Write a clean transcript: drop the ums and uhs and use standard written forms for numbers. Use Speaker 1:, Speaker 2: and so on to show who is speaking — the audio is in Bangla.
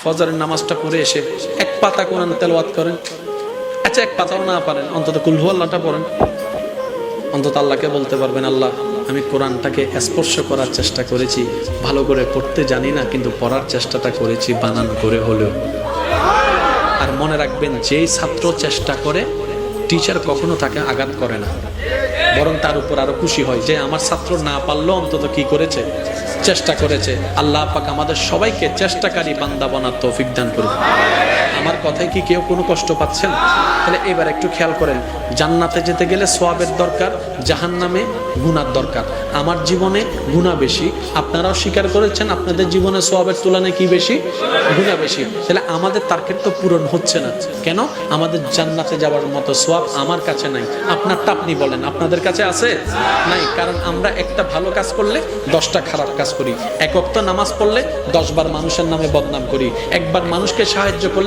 Speaker 1: ফজরের নামাজটা পড়ে এসে এক পাতা কোরআন তেলাওয়াত করেন। আচ্ছা, এক পাতাও না পারেন, অন্তত কুল হু আল্লাহটা পড়েন। অন্তত আল্লাহকে বলতে পারবেন, আল্লাহ আমি কোরআনটাকে স্পর্শ করার চেষ্টা করেছি, ভালো করে পড়তে জানি না, কিন্তু পড়ার চেষ্টাটা করেছি বানান করে হলেও। আর মনে রাখবেন, যেই ছাত্র চেষ্টা করে টিচার কখনো তাকে আঘাত করে না, বরং তার উপর আরো খুশি হয় যে আমার ছাত্র না পারলেও অন্তত কি করেছে, চেষ্টা করেছে। আল্লাহ পাক আমাদের সবাইকে চেষ্টাকারী বান্দা বানার তৌফিক দান করুন। আমার কথায় কি কেউ কোনো কষ্ট পাচ্ছেন? তাহলে এবার একটু খেয়াল করেন, জান্নাতে যেতে গেলে সওয়াবের দরকার, জাহান্নামে গুনার দরকার। আমার জীবনে গুনাহ বেশি, আপনারাও স্বীকার করেছেন আপনাদের জীবনে সওয়াবের তুলনায় কি বেশি, গুনাহ বেশি। তাহলে আমাদের টার্গেট তো পূরণ হচ্ছে না। কেন? আমাদের জান্নাতে যাওয়ার মতো সওয়াব আমার কাছে নাই। আপনারটা আপনি বলেন, আপনাদের কাছে আছে? নাই। কারণ আমরা একটা ভালো কাজ করলে 10টা খারাপ কাজ করি, এক ওয়াক্ত নামাজ পড়লে 10 বার মানুষের নামে বদনাম করি, একবার মানুষকে সাহায্য করলে